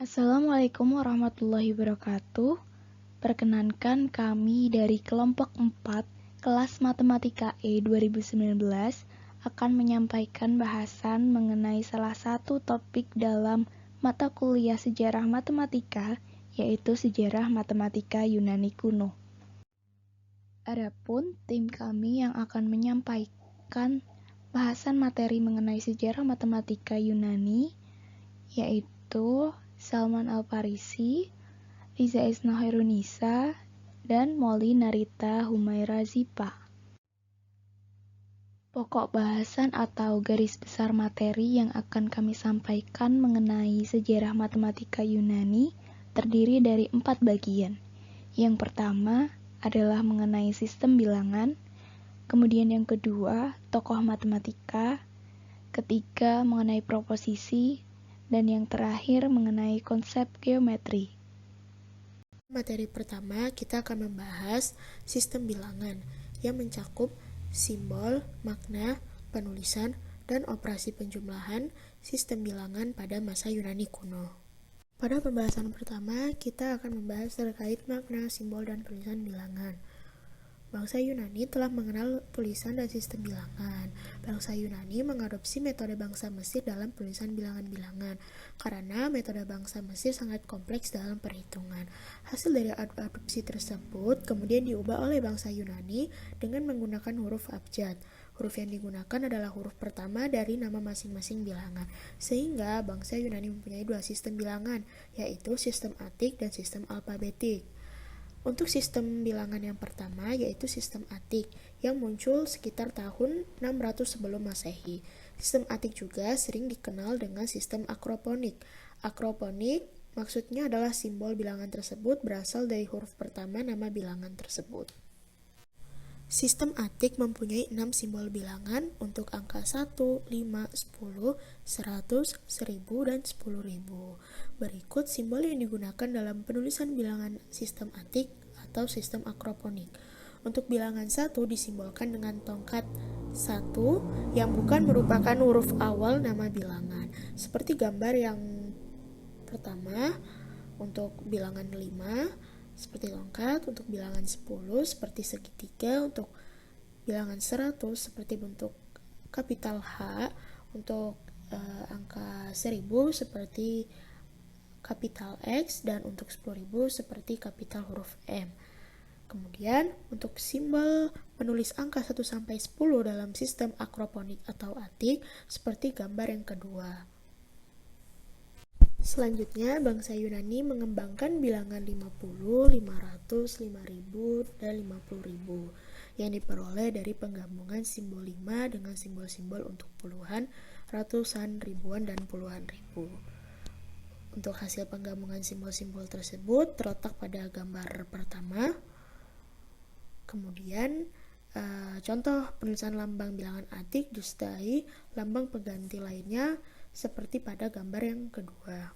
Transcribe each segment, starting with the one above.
Assalamualaikum warahmatullahi wabarakatuh. Perkenankan kami dari kelompok 4 kelas Matematika E 2019 akan menyampaikan bahasan mengenai salah satu topik dalam mata kuliah Sejarah Matematika, yaitu Sejarah Matematika Yunani Kuno. Adapun tim kami yang akan menyampaikan bahasan materi mengenai sejarah matematika Yunani, yaitu Salman Al-Farisi, Liza Isna Khairunisa, dan Molly Narita Humaira Zipa. Pokok bahasan atau garis besar materi yang akan kami sampaikan mengenai sejarah matematika Yunani terdiri dari 4 bagian. Yang pertama adalah mengenai sistem bilangan, kemudian yang kedua, tokoh matematika, ketiga mengenai proposisi, dan yang terakhir mengenai konsep geometri. Materi pertama, kita akan membahas sistem bilangan yang mencakup simbol, makna, penulisan, dan operasi penjumlahan sistem bilangan pada masa Yunani kuno. Pada pembahasan pertama, kita akan membahas terkait makna, simbol, dan penulisan bilangan. Bangsa Yunani telah mengenal tulisan dan sistem bilangan. Bangsa Yunani mengadopsi metode bangsa Mesir dalam penulisan bilangan-bilangan, karena metode bangsa Mesir sangat kompleks dalam perhitungan. Hasil dari adopsi tersebut kemudian diubah oleh bangsa Yunani dengan menggunakan huruf abjad. Huruf yang digunakan adalah huruf pertama dari nama masing-masing bilangan, sehingga bangsa Yunani mempunyai 2 sistem bilangan, yaitu sistem Atik dan sistem alfabetik. Untuk sistem bilangan yang pertama yaitu sistem Atik yang muncul sekitar tahun 600 sebelum Masehi. Sistem Atik juga sering dikenal dengan sistem akroponik. Akroponik maksudnya adalah simbol bilangan tersebut berasal dari huruf pertama nama bilangan tersebut. Sistem Atik mempunyai 6 simbol bilangan untuk angka 1, 5, 10, 100, 1000, dan 10.000. Berikut simbol yang digunakan dalam penulisan bilangan sistem Atik atau sistem akroponik. Untuk bilangan 1 disimbolkan dengan tongkat 1 yang bukan merupakan huruf awal nama bilangan. Seperti gambar yang pertama, untuk bilangan 5 seperti tongkat, untuk bilangan 10 seperti segitiga, untuk bilangan 100 seperti bentuk kapital H, untuk angka 1000 seperti kapital X, dan untuk 10.000 seperti kapital huruf M. Kemudian untuk simbol penulis angka 1 sampai 10 dalam sistem akroponik atau Atik seperti gambar yang kedua. Selanjutnya, bangsa Yunani mengembangkan bilangan 50, 500, 5.000, dan 50.000 yang diperoleh dari penggabungan simbol 5 dengan simbol-simbol untuk puluhan, ratusan, ribuan, dan puluhan ribu. Untuk hasil penggabungan simbol-simbol tersebut terletak pada gambar pertama. Kemudian contoh penulisan lambang bilangan Atik disertai lambang pengganti lainnya seperti pada gambar yang kedua.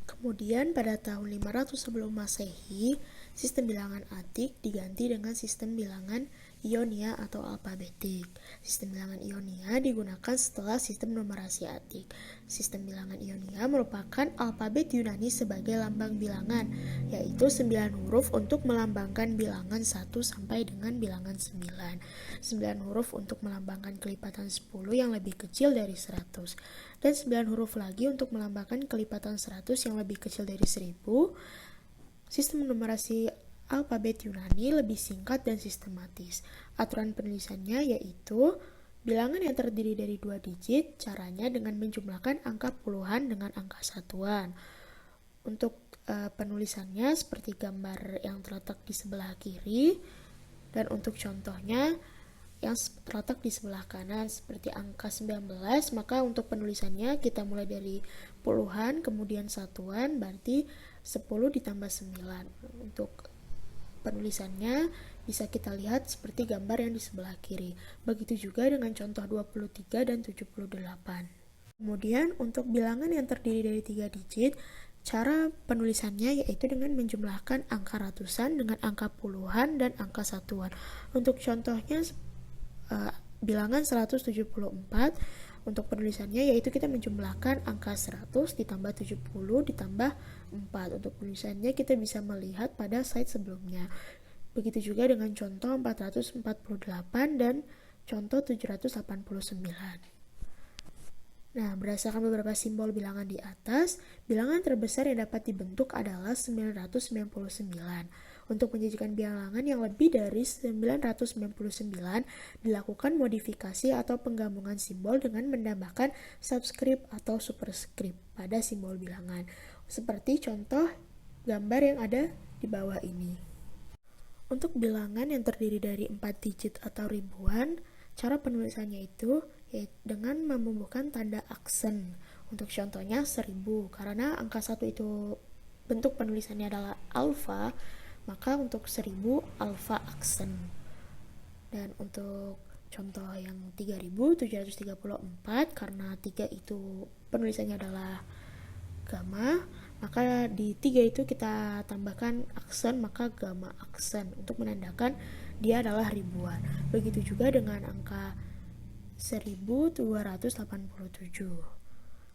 Kemudian pada tahun 500 sebelum Masehi, sistem bilangan Atik diganti dengan sistem bilangan Ionia atau alfabetik. Sistem bilangan Ionia digunakan setelah sistem numerasi Atik. Sistem bilangan Ionia merupakan alfabet Yunani sebagai lambang bilangan, yaitu 9 huruf untuk melambangkan bilangan 1 sampai dengan bilangan 9. 9 huruf untuk melambangkan kelipatan 10 yang lebih kecil dari 100. Dan 9 huruf lagi untuk melambangkan kelipatan 100 yang lebih kecil dari 1000. Sistem numerasi alfabet Yunani lebih singkat dan sistematis. Aturan penulisannya yaitu bilangan yang terdiri dari 2 digit, caranya dengan menjumlahkan angka puluhan dengan angka satuan. Untuk penulisannya seperti gambar yang terletak di sebelah kiri, dan untuk contohnya yang terletak di sebelah kanan seperti angka 19, maka untuk penulisannya kita mulai dari puluhan kemudian satuan, berarti 10 ditambah 9. Untuk penulisannya bisa kita lihat seperti gambar yang di sebelah kiri. Begitu juga dengan contoh 23 dan 78. Kemudian untuk bilangan yang terdiri dari 3 digit, cara penulisannya yaitu dengan menjumlahkan angka ratusan dengan angka puluhan dan angka satuan. Untuk contohnya bilangan 174, Untuk penulisannya yaitu kita menjumlahkan angka 100 ditambah 70 ditambah 4. Untuk penulisannya kita bisa melihat pada slide sebelumnya. Begitu juga dengan contoh 448 dan contoh 789. Nah, berdasarkan beberapa simbol bilangan di atas, bilangan terbesar yang dapat dibentuk adalah 999. Untuk menjadikan bilangan yang lebih dari 999, dilakukan modifikasi atau penggabungan simbol dengan menambahkan subscript atau superscript pada simbol bilangan. Seperti contoh gambar yang ada di bawah ini. Untuk bilangan yang terdiri dari 4 digit atau ribuan, cara penulisannya itu dengan membubuhkan tanda aksen. Untuk contohnya 1000, karena angka 1 itu bentuk penulisannya adalah alfa, maka untuk 1000 alfa aksen. Dan untuk contoh yang 3734, karena 3 itu penulisannya adalah gamma, maka di 3 itu kita tambahkan aksen, maka gamma aksen untuk menandakan dia adalah ribuan. Begitu juga dengan angka 1287.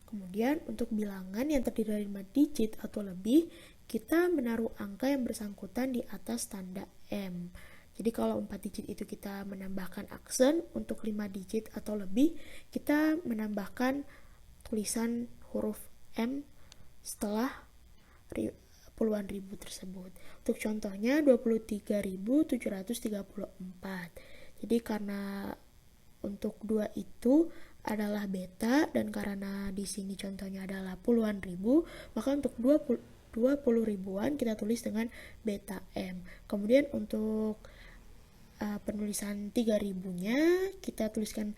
Kemudian untuk bilangan yang terdiri dari 5 digit atau lebih, kita menaruh angka yang bersangkutan di atas tanda M. Jadi kalau 4 digit itu kita menambahkan aksen, untuk 5 digit atau lebih kita menambahkan tulisan huruf M setelah puluhan ribu tersebut. Untuk contohnya 23.734. Jadi karena untuk 2 itu adalah beta, dan karena di sini contohnya adalah puluhan ribu, maka untuk 20 ribuan kita tulis dengan beta M. Kemudian untuk penulisan 3000-nya kita tuliskan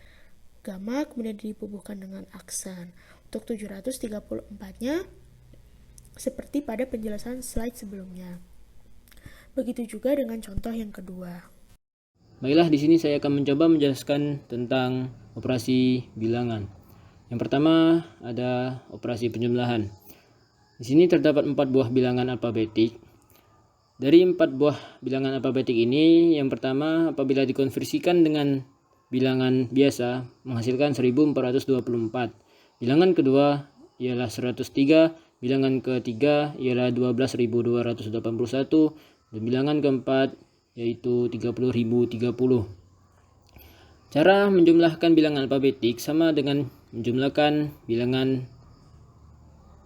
gamma, kemudian dibubuhkan dengan aksen. Untuk 734-nya seperti pada penjelasan slide sebelumnya. Begitu juga dengan contoh yang kedua. Baiklah, di sini saya akan mencoba menjelaskan tentang operasi bilangan. Yang pertama ada operasi penjumlahan. Di sini terdapat 4 buah bilangan alfabetik. Dari 4 buah bilangan alfabetik ini, yang pertama apabila dikonversikan dengan bilangan biasa menghasilkan 1424. Bilangan kedua ialah 103, bilangan ketiga ialah 12.281, dan bilangan keempat yaitu 30.030. Cara menjumlahkan bilangan alfabetik sama dengan menjumlahkan bilangan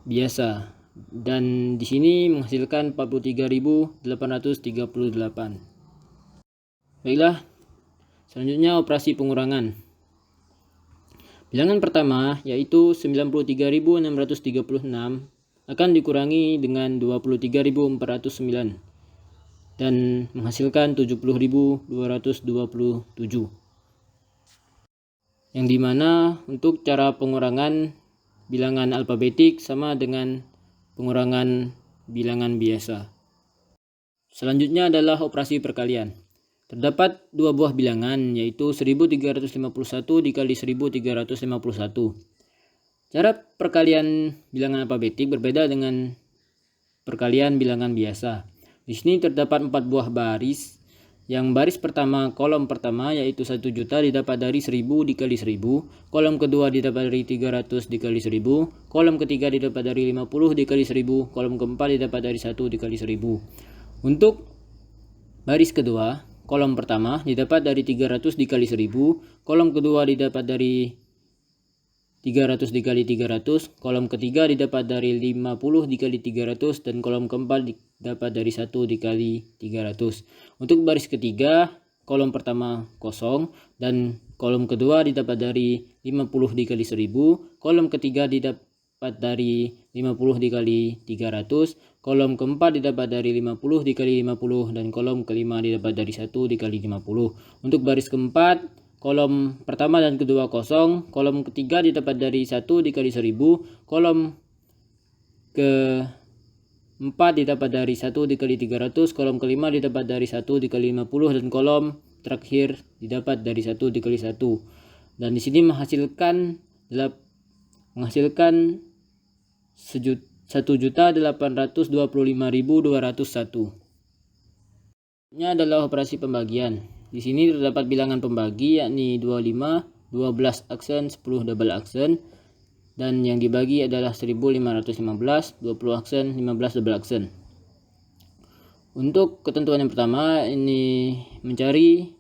biasa, dan di sini menghasilkan 43.838. Baiklah, selanjutnya operasi pengurangan. Bilangan pertama yaitu 93.636 akan dikurangi dengan 23.409 dan menghasilkan 70.227. Yang dimana untuk cara pengurangan bilangan alfabetik sama dengan pengurangan bilangan biasa. Selanjutnya adalah operasi perkalian. Terdapat 2 buah bilangan yaitu 1351 dikali 1351. Cara perkalian bilangan alfabetik berbeda dengan perkalian bilangan biasa. Di sini terdapat 4 buah baris. Yang baris pertama, kolom pertama yaitu 1 juta didapat dari 1000 dikali 1000, kolom kedua didapat dari 300 dikali 1000, kolom ketiga didapat dari 50 dikali 1000, kolom keempat didapat dari 1 dikali 1000. Untuk baris kedua, kolom pertama didapat dari 300 dikali 1000, kolom kedua didapat dari 300 dikali 300, kolom ketiga didapat dari 50 dikali 300, dan kolom keempat didapat dari 1 dikali 300. Untuk baris ketiga, kolom pertama kosong, dan kolom kedua didapat dari 50 dikali 1000, kolom ketiga didapat dari 50 dikali 300, kolom keempat didapat dari 50 dikali 50, dan kolom kelima didapat dari 1 dikali 50. Untuk baris keempat, kolom pertama dan kedua kosong, kolom ketiga didapat dari 1 dikali 1000, kolom keempat didapat dari 1 dikali 300, kolom kelima didapat dari 1 dikali 50, dan kolom terakhir didapat dari 1 dikali 1. Dan di sini menghasilkan 1.825.201. Ini adalah operasi pembagian. Di sini terdapat bilangan pembagi yakni 25, 12 aksen, 10 double aksen, dan yang dibagi adalah 1515, 20 aksen, 15 double aksen. Untuk ketentuan yang pertama, ini mencari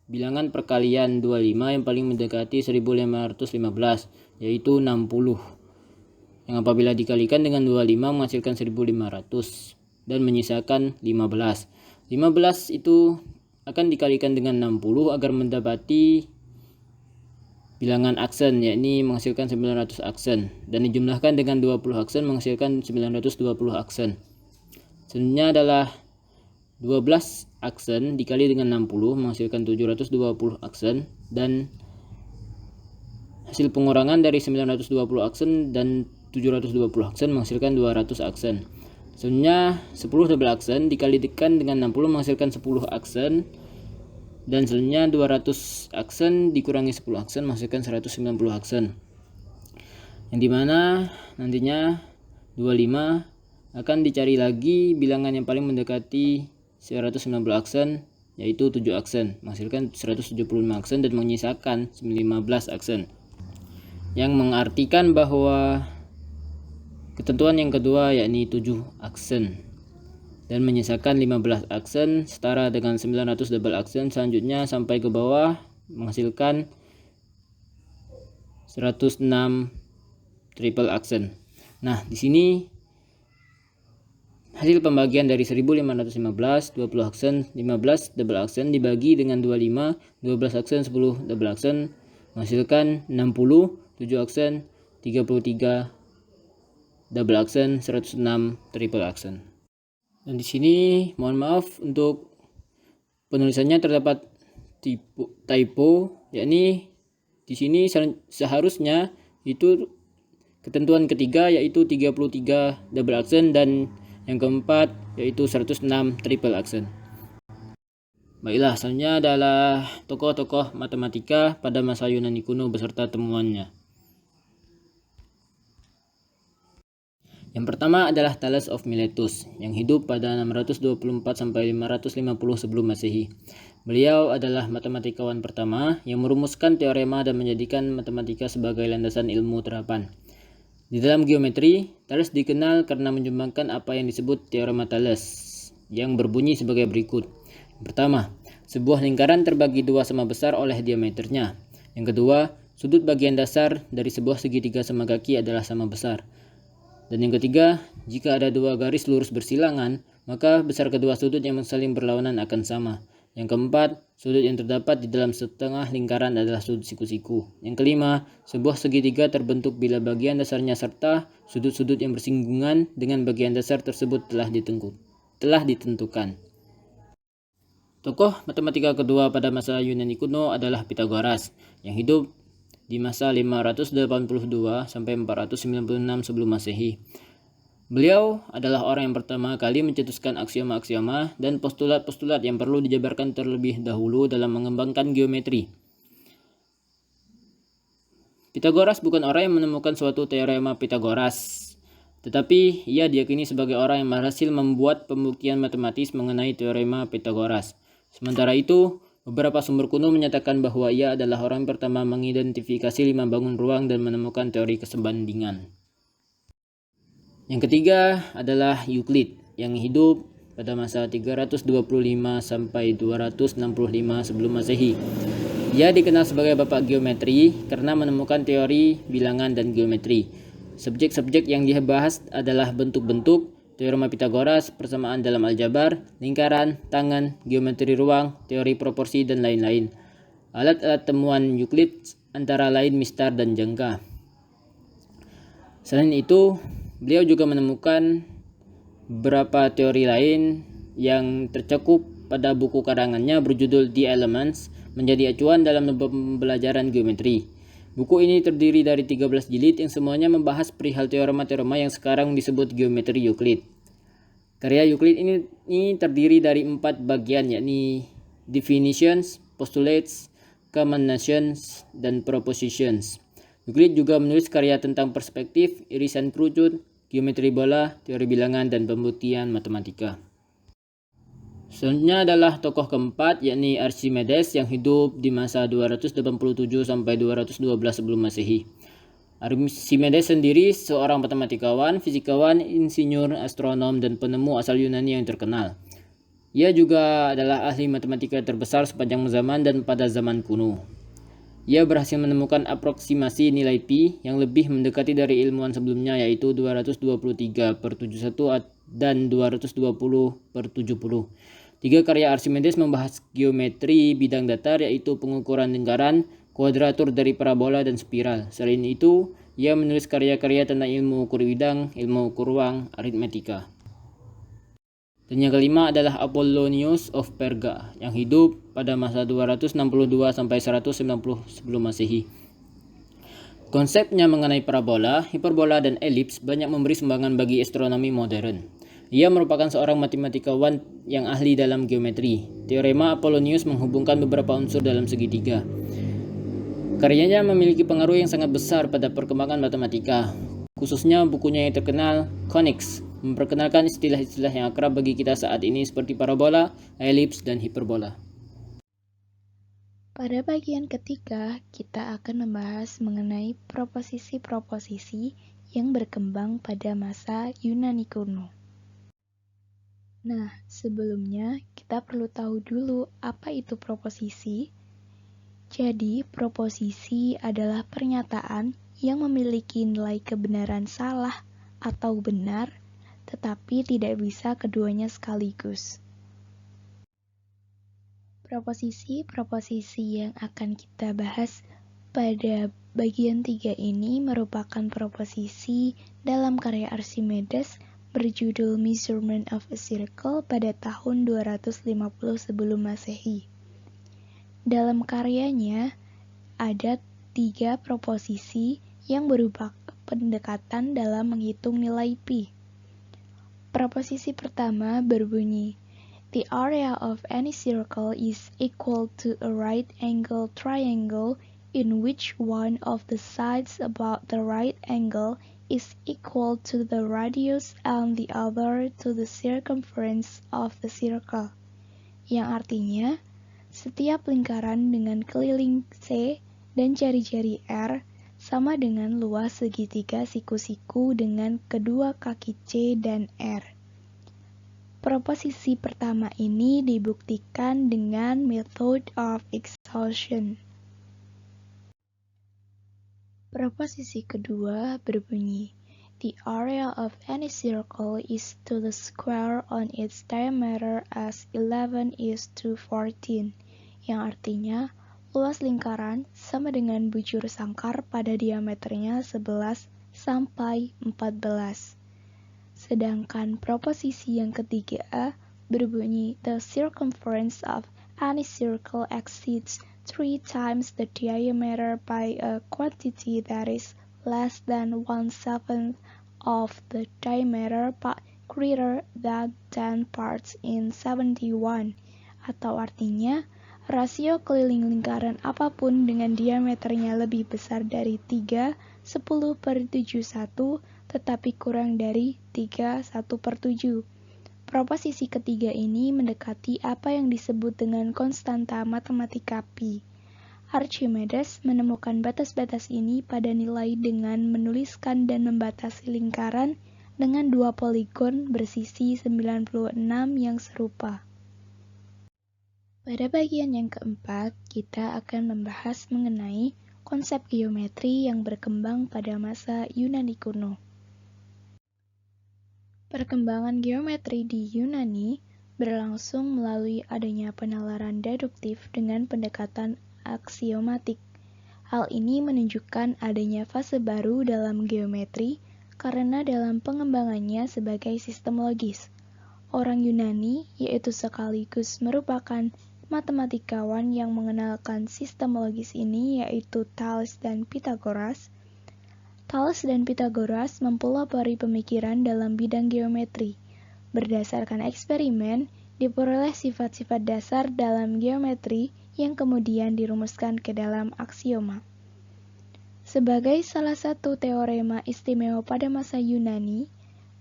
bilangan perkalian 25 yang paling mendekati 1515, yaitu 60. Yang apabila dikalikan dengan 25 menghasilkan 1500 dan menyisakan 15. 15 itu akan dikalikan dengan 60 agar mendapati bilangan aksen, yakni menghasilkan 900 aksen, dan dijumlahkan dengan 20 aksen menghasilkan 920 aksen. Selanjutnya adalah 12 aksen dikali dengan 60 menghasilkan 720 aksen, dan hasil pengurangan dari 920 aksen dan 720 aksen menghasilkan 200 aksen. Selanjutnya 10 double aksen dikalikan dengan 60 menghasilkan 10 aksen, dan selanjutnya 200 aksen dikurangi 10 aksen menghasilkan 190 aksen. Yang dimana nantinya 25 akan dicari lagi bilangan yang paling mendekati 190 aksen, yaitu 7 aksen, menghasilkan 175 aksen dan menyisakan 15 aksen. Yang mengartikan bahwa ketentuan yang kedua yakni 7 aksen dan menyisakan 15 aksen setara dengan 900 double aksen. Selanjutnya sampai ke bawah menghasilkan 106 triple aksen. Nah, di sini hasil pembagian dari 1515, 20 aksen, 15 double aksen dibagi dengan 25, 12 aksen, 10 double aksen menghasilkan 60, 7 aksen, 33 double aksen, 106 triple aksen. Dan di sini mohon maaf untuk penulisannya terdapat typo, yakni di sini seharusnya itu ketentuan ketiga yaitu 33 double aksen dan yang keempat yaitu 106 triple aksen. Baiklah, selanjutnya adalah tokoh-tokoh matematika pada masa Yunani kuno beserta temuannya. Yang pertama adalah Thales of Miletus yang hidup pada 624 sampai 550 sebelum Masehi. Beliau adalah matematikawan pertama yang merumuskan teorema dan menjadikan matematika sebagai landasan ilmu terapan. Di dalam geometri, Thales dikenal karena menyumbangkan apa yang disebut teorema Thales yang berbunyi sebagai berikut. Yang pertama, sebuah lingkaran terbagi dua sama besar oleh diameternya. Yang kedua, sudut bagian dasar dari sebuah segitiga sama kaki adalah sama besar. Dan yang ketiga, jika ada dua garis lurus bersilangan, maka besar kedua sudut yang saling berlawanan akan sama. Yang keempat, sudut yang terdapat di dalam setengah lingkaran adalah sudut siku-siku. Yang kelima, sebuah segitiga terbentuk bila bagian dasarnya serta sudut-sudut yang bersinggungan dengan bagian dasar tersebut telah ditentukan. Tokoh matematika kedua pada masa Yunani kuno adalah Pythagoras yang hidup di masa 582 sampai 496 sebelum Masehi. Beliau adalah orang yang pertama kali mencetuskan aksioma-aksioma dan postulat-postulat yang perlu dijabarkan terlebih dahulu dalam mengembangkan geometri. Pythagoras bukan orang yang menemukan suatu teorema Pythagoras, tetapi ia diyakini sebagai orang yang berhasil membuat pembuktian matematis mengenai teorema Pythagoras. Sementara itu, beberapa sumber kuno menyatakan bahwa ia adalah orang pertama mengidentifikasi 5 bangun ruang dan menemukan teori kesebandingan. Yang ketiga adalah Euclid yang hidup pada masa 325 sampai 265 sebelum Masehi. Ia dikenal sebagai bapak geometri karena menemukan teori bilangan dan geometri. Subjek-subjek yang dibahas adalah bentuk-bentuk, teorema Pythagoras, persamaan dalam aljabar, lingkaran, tangan, geometri ruang, teori proporsi, dan lain-lain. Alat-alat temuan Euclid antara lain mistar dan jangka. Selain itu, beliau juga menemukan beberapa teori lain yang tercakup pada buku karangannya berjudul The Elements, menjadi acuan dalam pembelajaran geometri. Buku ini terdiri dari 13 jilid yang semuanya membahas perihal teorema-teorema yang sekarang disebut geometri Euclid. Karya Euclid ini terdiri dari 4 bagian, yakni definitions, postulates, combinations, dan propositions. Euclid juga menulis karya tentang perspektif, irisan kerucut, geometri bola, teori bilangan, dan pembuktian matematika. Selanjutnya adalah tokoh keempat, yakni Archimedes yang hidup di masa 287 sampai 212 sebelum Masehi. Archimedes sendiri seorang matematikawan, fisikawan, insinyur, astronom, dan penemu asal Yunani yang terkenal. Ia juga adalah ahli matematika terbesar sepanjang zaman dan pada zaman kuno. Ia berhasil menemukan aproksimasi nilai pi yang lebih mendekati dari ilmuwan sebelumnya, yaitu 223/71 dan 220/70. Tiga karya Archimedes membahas geometri bidang datar, yaitu pengukuran lingkaran, kuadratur dari parabola, dan spiral. Selain itu, ia menulis karya-karya tentang ilmu ukur bidang, ilmu ukur ruang, aritmetika. Dan yang kelima adalah Apollonius of Perga yang hidup pada masa 262 sampai 190 sebelum Masehi. Konsepnya mengenai parabola, hiperbola, dan elips banyak memberi sumbangan bagi astronomi modern. Ia merupakan seorang matematikawan yang ahli dalam geometri. Teorema Apollonius menghubungkan beberapa unsur dalam segitiga. Karyanya memiliki pengaruh yang sangat besar pada perkembangan matematika, khususnya bukunya yang terkenal, Conics, memperkenalkan istilah-istilah yang akrab bagi kita saat ini seperti parabola, elips, dan hiperbola. Pada bagian ketiga, kita akan membahas mengenai proposisi-proposisi yang berkembang pada masa Yunani kuno. Nah, sebelumnya kita perlu tahu dulu apa itu proposisi. Jadi, proposisi adalah pernyataan yang memiliki nilai kebenaran salah atau benar, tetapi tidak bisa keduanya sekaligus. Proposisi-proposisi yang akan kita bahas pada bagian 3 ini merupakan proposisi dalam karya Archimedes berjudul Measurement of a Circle pada tahun 250 sebelum Masehi. Dalam karyanya ada 3 proposisi yang berupa pendekatan dalam menghitung nilai pi. Proposisi pertama berbunyi, the area of any circle is equal to a right angle triangle in which one of the sides about the right angle is equal to the radius and the other to the circumference of the circle. Yang artinya, setiap lingkaran dengan keliling C dan jari-jari R sama dengan luas segitiga siku-siku dengan kedua kaki C dan R. Proposisi pertama ini dibuktikan dengan method of exhaustion. Proposisi kedua berbunyi, the area of any circle is to the square on its diameter as 11:14, yang artinya luas lingkaran sama dengan bujur sangkar pada diameternya 11 sampai 14. Sedangkan proposisi yang ketiga berbunyi, the circumference of any circle exceeds 3 times the diameter by a quantity that is less than 1/7 of the diameter but greater than 10 parts in 71, atau artinya rasio keliling lingkaran apapun dengan diameternya lebih besar dari 3/10/71 tetapi kurang dari 3/1/7. Proposisi ketiga ini mendekati apa yang disebut dengan konstanta matematika pi. Archimedes menemukan batas-batas ini pada nilai dengan menuliskan dan membatasi lingkaran dengan 2 poligon bersisi 96 yang serupa. Pada bagian yang keempat, kita akan membahas mengenai konsep geometri yang berkembang pada masa Yunani kuno. Perkembangan geometri di Yunani berlangsung melalui adanya penalaran deduktif dengan pendekatan aksiomatik. Hal ini menunjukkan adanya fase baru dalam geometri karena dalam pengembangannya sebagai sistem logis. Orang Yunani, yaitu sekaligus merupakan matematikawan yang mengenalkan sistem logis ini, yaitu Thales dan Pythagoras. Thales dan Pythagoras mempelopori pemikiran dalam bidang geometri. Berdasarkan eksperimen, diperoleh sifat-sifat dasar dalam geometri yang kemudian dirumuskan ke dalam aksioma. Sebagai salah satu teorema istimewa pada masa Yunani,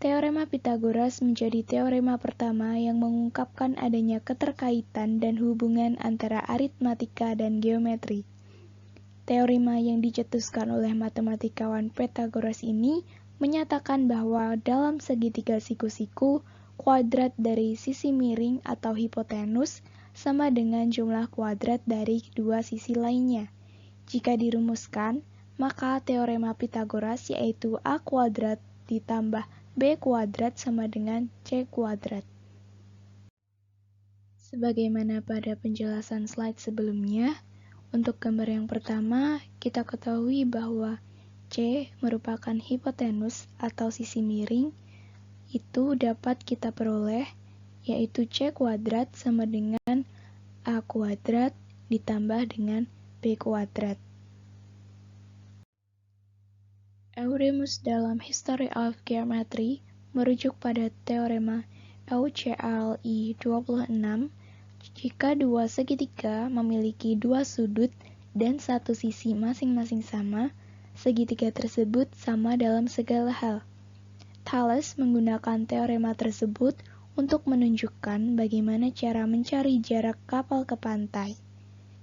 Teorema Pythagoras menjadi teorema pertama yang mengungkapkan adanya keterkaitan dan hubungan antara aritmatika dan geometri. Teorema yang dicetuskan oleh matematikawan Pythagoras ini menyatakan bahwa dalam segitiga siku-siku, kuadrat dari sisi miring atau hipotenus sama dengan jumlah kuadrat dari dua sisi lainnya. Jika dirumuskan, maka teorema Pythagoras yaitu A kuadrat ditambah B kuadrat sama dengan C kuadrat. Sebagaimana pada penjelasan slide sebelumnya, untuk gambar yang pertama, kita ketahui bahwa C merupakan hipotenus atau sisi miring, itu dapat kita peroleh, yaitu C kuadrat sama dengan A kuadrat ditambah dengan B kuadrat. Euremus dalam History of Geometry merujuk pada teorema EUCLI 26 jika dua segitiga memiliki dua sudut dan satu sisi masing-masing sama, segitiga tersebut sama dalam segala hal. Thales menggunakan teorema tersebut untuk menunjukkan bagaimana cara mencari jarak kapal ke pantai.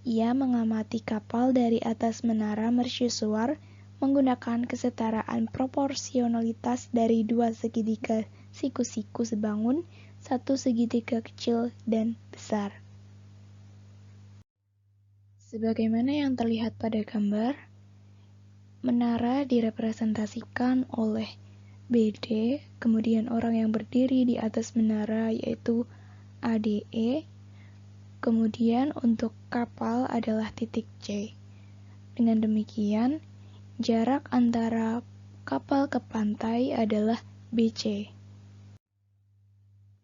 Ia mengamati kapal dari atas menara mercusuar menggunakan kesetaraan proporsionalitas dari dua segitiga siku-siku sebangun, satu segitiga kecil dan besar. Sebagaimana yang terlihat pada gambar, menara direpresentasikan oleh BD, kemudian orang yang berdiri di atas menara yaitu ADE, kemudian untuk kapal adalah titik C. Dengan demikian, jarak antara kapal ke pantai adalah BC.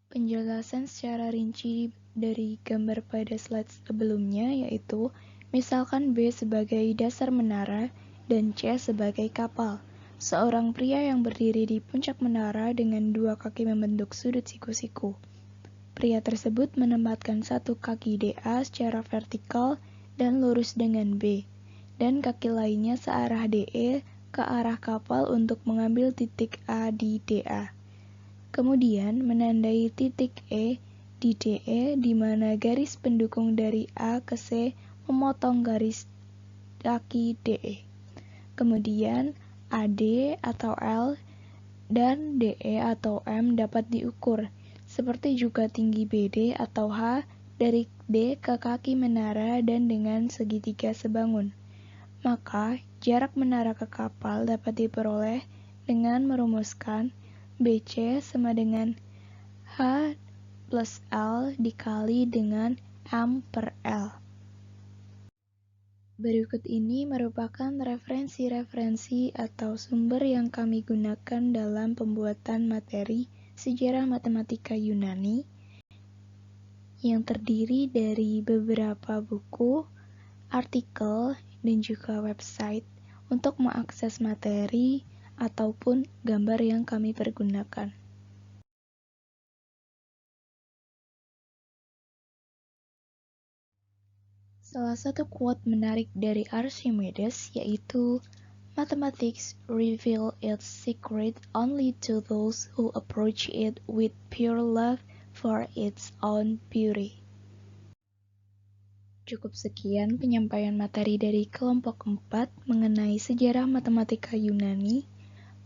Penjelasan secara rinci dari gambar pada slide sebelumnya yaitu, misalkan B sebagai dasar menara dan C sebagai kapal. Seorang pria yang berdiri di puncak menara dengan dua kaki membentuk sudut siku-siku. Pria tersebut menempatkan satu kaki DA secara vertikal dan lurus dengan B, dan kaki lainnya searah DE ke arah kapal untuk mengambil titik A di DA. Kemudian menandai titik E di DE di mana garis pendukung dari A ke C memotong garis kaki DE. Kemudian AD atau L dan DE atau M dapat diukur, seperti juga tinggi BD atau H dari D ke kaki menara dan dengan segitiga sebangun. Maka, jarak menara ke kapal dapat diperoleh dengan merumuskan BC sama dengan H plus L dikali dengan M per L. Berikut ini merupakan referensi-referensi atau sumber yang kami gunakan dalam pembuatan materi sejarah matematika Yunani yang terdiri dari beberapa buku, artikel, dan juga website untuk mengakses materi ataupun gambar yang kami pergunakan. Salah satu quote menarik dari Archimedes yaitu, "Mathematics reveal its secret only to those who approach it with pure love for its own beauty." Cukup sekian penyampaian materi dari kelompok 4 mengenai sejarah matematika Yunani.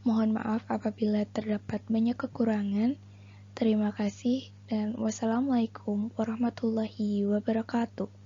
Mohon maaf apabila terdapat banyak kekurangan. Terima kasih dan wassalamualaikum warahmatullahi wabarakatuh.